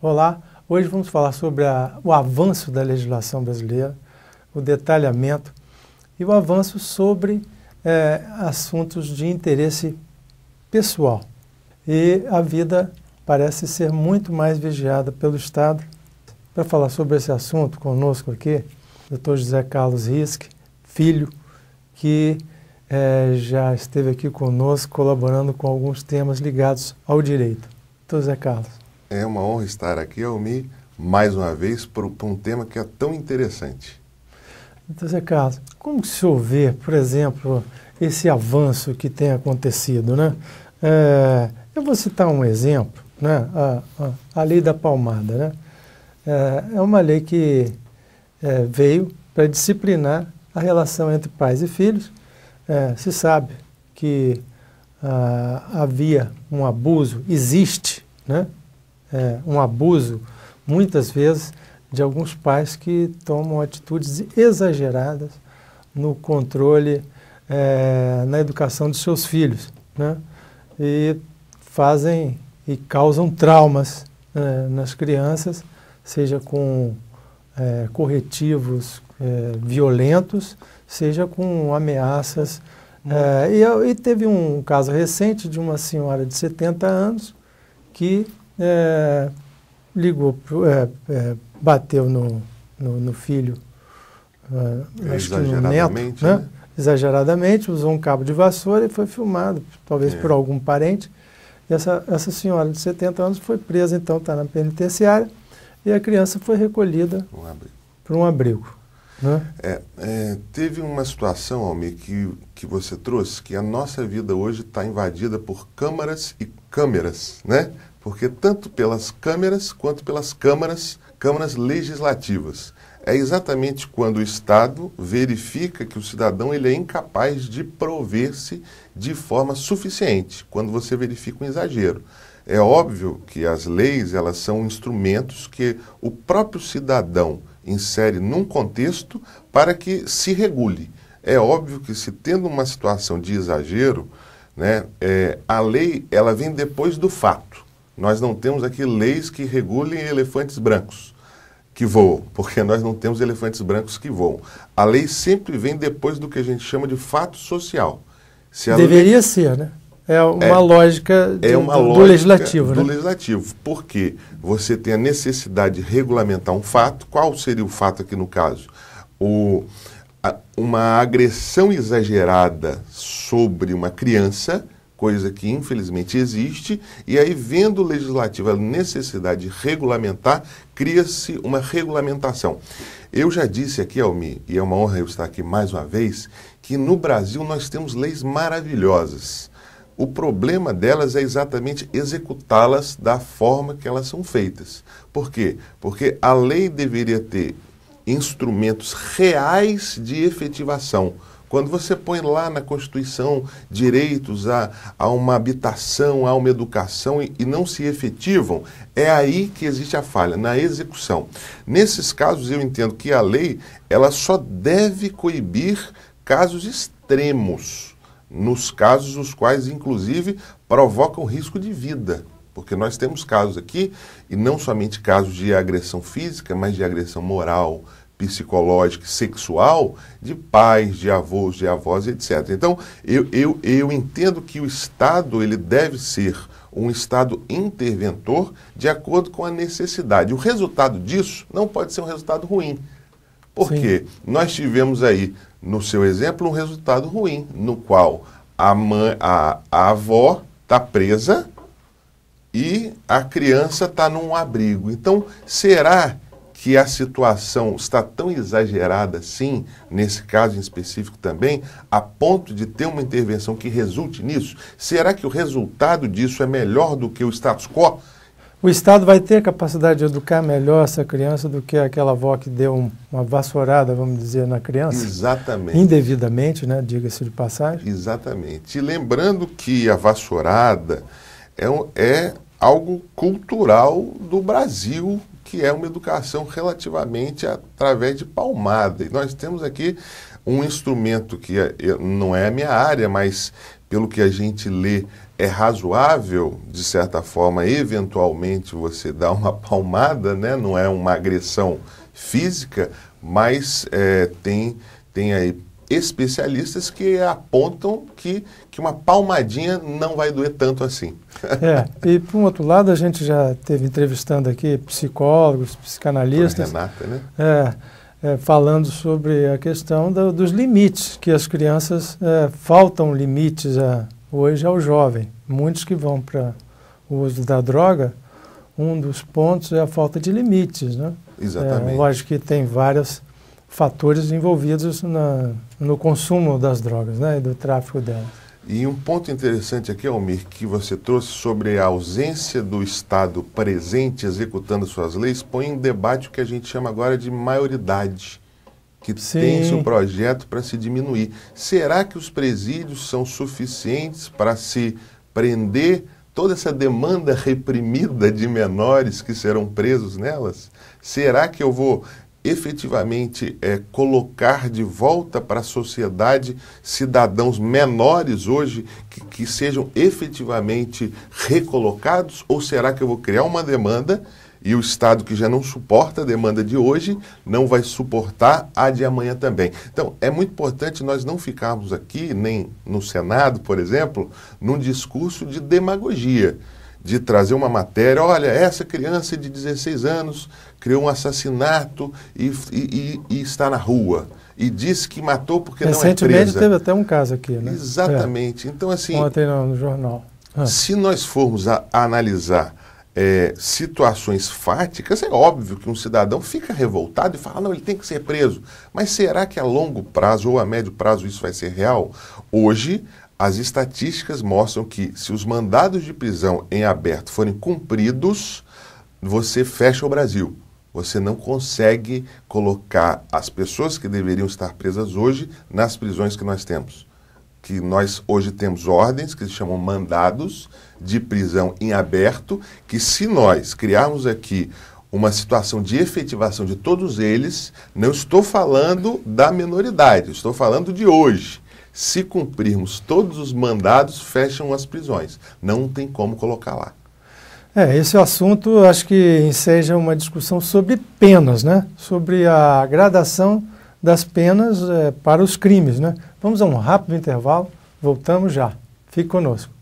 Olá, hoje vamos falar sobre o avanço da legislação brasileira, o detalhamento e o avanço sobre assuntos de interesse pessoal. E a vida parece ser muito mais vigiada pelo Estado. Para falar sobre esse assunto conosco aqui, o Dr. José Carlos Risk, filho, que já esteve aqui conosco colaborando com alguns temas ligados ao direito. Dr. José Carlos. É uma honra estar aqui, Almir, mais uma vez, por um tema que é tão interessante. Dr. José Carlos, como que o senhor vê, por exemplo, esse avanço que tem acontecido, né? Eu vou citar um exemplo, né? A lei da palmada, né? É uma lei que veio para disciplinar a relação entre pais e filhos. Se sabe que havia um abuso, existe, né? Um abuso, muitas vezes, de alguns pais que tomam atitudes exageradas no controle, na educação de seus filhos, né? E fazem e causam traumas nas crianças, seja com corretivos violentos, seja com ameaças. E teve um caso recente de uma senhora de 70 anos que ligou, bateu no filho, acho que no neto, né? Exageradamente, usou um cabo de vassoura e foi filmado, talvez por algum parente. E essa senhora de 70 anos foi presa, então está na penitenciária, e a criança foi recolhida para um abrigo. Né? Teve uma situação, Almir, que você trouxe, que a nossa vida hoje está invadida por câmaras e câmeras, né? Porque tanto pelas câmeras quanto pelas câmaras legislativas. É exatamente quando o Estado verifica que o cidadão ele é incapaz de prover-se de forma suficiente, quando você verifica um exagero. É óbvio que as leis elas são instrumentos que o próprio cidadão insere num contexto para que se regule. É óbvio que se tendo uma situação de exagero, né, a lei ela vem depois do fato. Nós não temos aqui leis que regulem elefantes brancos que voam, porque nós não temos elefantes brancos que voam. A lei sempre vem depois do que a gente chama de fato social. Deveria ser, né? É uma lógica do legislativo, né? Do legislativo, porque você tem a necessidade de regulamentar um fato. Qual seria o fato aqui no caso? Uma agressão exagerada sobre uma criança, coisa que infelizmente existe, e aí vendo o legislativo a necessidade de regulamentar, cria-se uma regulamentação. Eu já disse aqui, Almir, e é uma honra eu estar aqui mais uma vez, que no Brasil nós temos leis maravilhosas. O problema delas é exatamente executá-las da forma que elas são feitas. Por quê? Porque a lei deveria ter instrumentos reais de efetivação. Quando você põe lá na Constituição direitos a uma habitação, a uma educação e não se efetivam, é aí que existe a falha, na execução. Nesses casos, eu entendo que a lei ela só deve coibir casos extremos, nos casos os quais, inclusive, provocam risco de vida. Porque nós temos casos aqui, e não somente casos de agressão física, mas de agressão moral, psicológica, sexual, de pais, de avós, etc. Então, eu entendo que o Estado ele deve ser um Estado interventor de acordo com a necessidade. O resultado disso não pode ser um resultado ruim. Por quê? Nós tivemos aí, no seu exemplo, um resultado ruim, no qual a avó está presa e a criança está num abrigo. Então, será que a situação está tão exagerada assim, nesse caso em específico também, a ponto de ter uma intervenção que resulte nisso? Será que o resultado disso é melhor do que o status quo? O Estado vai ter capacidade de educar melhor essa criança do que aquela avó que deu uma vassourada, vamos dizer, na criança? Exatamente. Indevidamente, né? Diga-se de passagem. Exatamente. E lembrando que a vassourada é algo cultural do Brasil, que é uma educação relativamente através de palmada. E nós temos aqui um instrumento que não é a minha área, mas pelo que a gente lê, é razoável, de certa forma, eventualmente você dar uma palmada, né? Não é uma agressão física, mas tem aí especialistas que apontam que uma palmadinha não vai doer tanto assim. E por um outro lado, a gente já esteve entrevistando aqui psicólogos, psicanalistas. Renata, né? Falando sobre a questão dos limites, que as crianças faltam limites hoje ao jovem. Muitos que vão para o uso da droga, um dos pontos é a falta de limites, né? Exatamente. Lógico que tem vários fatores envolvidos no consumo das drogas, né, e do tráfico delas. E um ponto interessante aqui, Almir, que você trouxe sobre a ausência do Estado presente executando suas leis, põe em debate o que a gente chama agora de maioridade, que tem seu projeto para se diminuir. Será que os presídios são suficientes para se prender toda essa demanda reprimida de menores que serão presos nelas? Será que eu vou efetivamente colocar de volta para a sociedade cidadãos menores hoje que sejam efetivamente recolocados? Ou será que eu vou criar uma demanda e o Estado, que já não suporta a demanda de hoje, não vai suportar a de amanhã também? Então, é muito importante nós não ficarmos aqui, nem no Senado, por exemplo, num discurso de demagogia, de trazer uma matéria, olha, essa criança de 16 anos criou um assassinato e está na rua. E disse que matou porque não é presa. Recentemente teve até um caso aqui, né? Exatamente. Então, assim... Ontem no jornal. Se nós formos a analisar situações fáticas, é óbvio que um cidadão fica revoltado e fala, não, ele tem que ser preso. Mas será que a longo prazo ou a médio prazo isso vai ser real? Hoje, as estatísticas mostram que se os mandados de prisão em aberto forem cumpridos, você fecha o Brasil. Você não consegue colocar as pessoas que deveriam estar presas hoje nas prisões que nós temos. Que nós hoje temos ordens que se chamam mandados de prisão em aberto, que se nós criarmos aqui uma situação de efetivação de todos eles, não estou falando da minoridade, estou falando de hoje. Se cumprirmos todos os mandados, fecham as prisões. Não tem como colocar lá. Esse assunto acho que enseja uma discussão sobre penas, né? Sobre a gradação das penas para os crimes, né? Vamos a um rápido intervalo, voltamos já. Fique conosco.